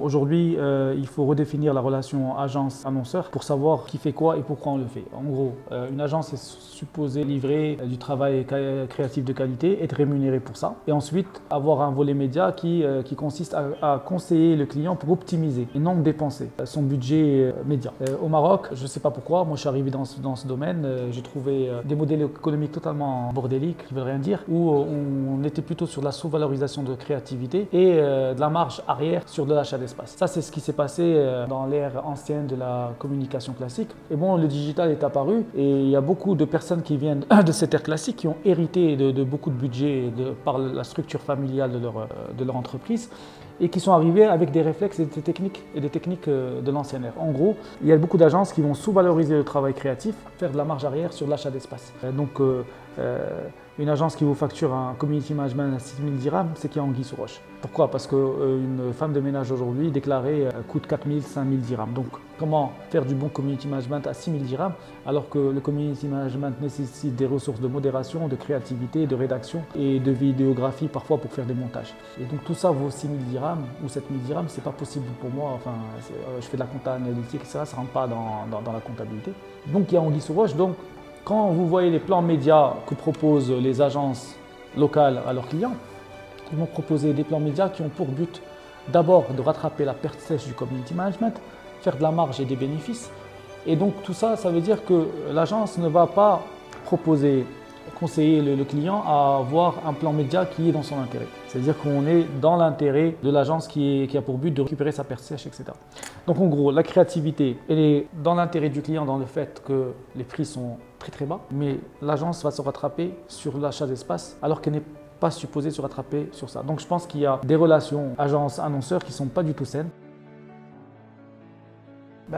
Aujourd'hui, il faut redéfinir la relation agence-annonceur pour savoir qui fait quoi et pourquoi on le fait. En gros, une agence est supposée livrer du travail créatif de qualité, être rémunérée pour ça. Et ensuite, avoir un volet média qui consiste à conseiller le client pour optimiser et non dépenser son budget média. Au Maroc, je ne sais pas pourquoi, moi je suis arrivé dans ce domaine, j'ai trouvé des modèles économiques totalement bordéliques, qui ne veulent rien dire, où on était plutôt sur la sous-valorisation de créativité et de la marge arrière sur de l'achat d'espace. Ça, c'est ce qui s'est passé dans l'ère ancienne de la communication classique. Et bon, le digital est apparu et il y a beaucoup de personnes qui viennent de cette ère classique qui ont hérité de beaucoup de budget par la structure familiale de leur entreprise et qui sont arrivés avec des réflexes et des techniques de l'ancienne ère. En gros, il y a beaucoup d'agences qui vont sous-valoriser le travail créatif, faire de la marge arrière sur l'achat d'espace. Donc, une agence qui vous facture un community management à 6 000 dirhams, c'est qu'il y a anguille sous roche. Pourquoi? Parce qu'une femme de ménage aujourd'hui déclarée coûte 4 000, 5 000 dirhams. Donc, comment faire du bon community management à 6 000 dirhams alors que le community management nécessite des ressources de modération, de créativité, de rédaction et de vidéographie parfois pour faire des montages. Et donc tout ça vaut 6 000 dirhams ou 7 000 dirhams, c'est pas possible pour moi. Enfin, je fais de la compta analytique, etc. Ça rentre pas dans la comptabilité. Donc il y a anguille sous roche. Donc, quand vous voyez les plans médias que proposent les agences locales à leurs clients, ils vont proposer des plans médias qui ont pour but d'abord de rattraper la perte sèche du community management, faire de la marge et des bénéfices. Et donc tout ça, ça veut dire que l'agence ne va pas conseiller le client à avoir un plan média qui est dans son intérêt. C'est-à-dire qu'on est dans l'intérêt de l'agence qui a pour but de récupérer sa perte sèche, etc. Donc en gros, la créativité, elle est dans l'intérêt du client dans le fait que les prix sont très très bas, mais l'agence va se rattraper sur l'achat d'espace alors qu'elle n'est pas supposée se rattraper sur ça. Donc je pense qu'il y a des relations agence-annonceur qui ne sont pas du tout saines.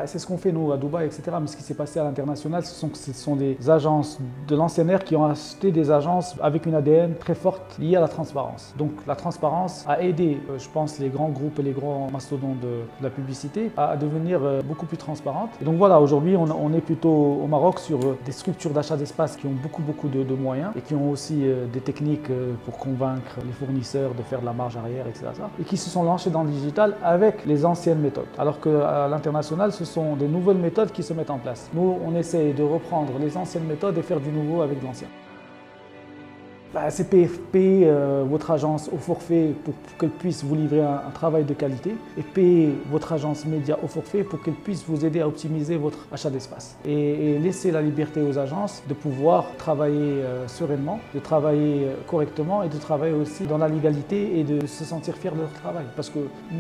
C'est ce qu'on fait nous à Dubaï, etc. Mais ce qui s'est passé à l'international, ce sont des agences de l'ancienne ère qui ont acheté des agences avec une ADN très forte liée à la transparence. Donc la transparence a aidé, je pense, les grands groupes et les grands mastodontes de la publicité à devenir beaucoup plus transparentes. Et donc voilà, aujourd'hui on est plutôt au Maroc sur des structures d'achat d'espace qui ont beaucoup de moyens et qui ont aussi des techniques pour convaincre les fournisseurs de faire de la marge arrière, etc. Et qui se sont lancés dans le digital avec les anciennes méthodes. Alors qu'à l'international, ce sont des nouvelles méthodes qui se mettent en place. Nous, on essaie de reprendre les anciennes méthodes et faire du nouveau avec l'ancien. C'est payer votre agence au forfait pour qu'elle puisse vous livrer un travail de qualité et payer votre agence média au forfait pour qu'elle puisse vous aider à optimiser votre achat d'espace. Et laisser la liberté aux agences de pouvoir travailler sereinement, de travailler correctement et de travailler aussi dans la légalité et de se sentir fier de leur travail. Parce que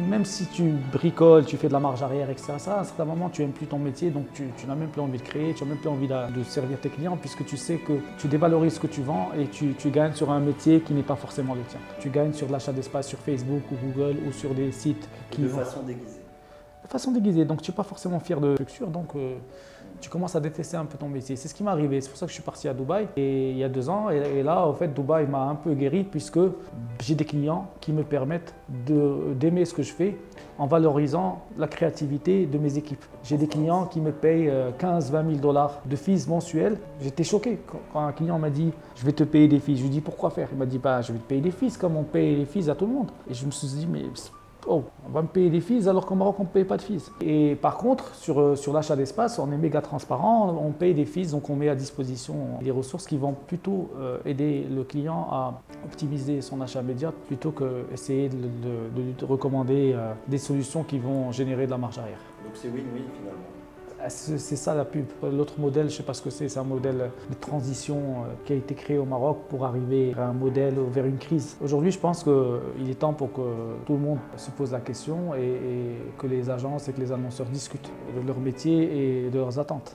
même si tu bricoles, tu fais de la marge arrière, etc., à un certain moment, tu n'aimes plus ton métier, donc tu n'as même plus envie de créer, tu n'as même plus envie de servir tes clients puisque tu sais que tu dévalorises ce que tu vends et tu gagnes sur un métier qui n'est pas forcément le tien. Tu gagnes sur de l'achat d'espace sur Facebook ou Google ou sur des sites qui... De façon déguisée. De façon déguisée, donc tu n'es pas forcément fier de structure, donc tu commences à détester un peu ton métier. C'est ce qui m'est arrivé, c'est pour ça que je suis parti à Dubaï il y a 2 ans et là, en fait, Dubaï m'a un peu guéri puisque j'ai des clients qui me permettent d'aimer ce que je fais en valorisant la créativité de mes équipes. J'ai des clients qui me payent 15-20 000 $ de fees mensuels. J'étais choqué quand un client m'a dit « je vais te payer des fees ». Je lui ai dit « pourquoi faire ?» Il m'a dit « je vais te payer des fees comme on paye les fees à tout le monde ». Et je me suis dit « mais oh, on va me payer des fees alors qu'au Maroc on ne paye pas de fees ». Et par contre, sur l'achat d'espace, on est méga transparent, on paye des fees, donc on met à disposition des ressources qui vont plutôt aider le client à optimiser son achat média plutôt qu'essayer de lui recommander des solutions qui vont générer de la marge arrière. Donc c'est win-win finalement. C'est ça la pub. L'autre modèle, je ne sais pas ce que c'est un modèle de transition qui a été créé au Maroc pour arriver à un modèle vers une crise. Aujourd'hui, je pense qu'il est temps pour que tout le monde se pose la question et que les agences et que les annonceurs discutent de leur métier et de leurs attentes.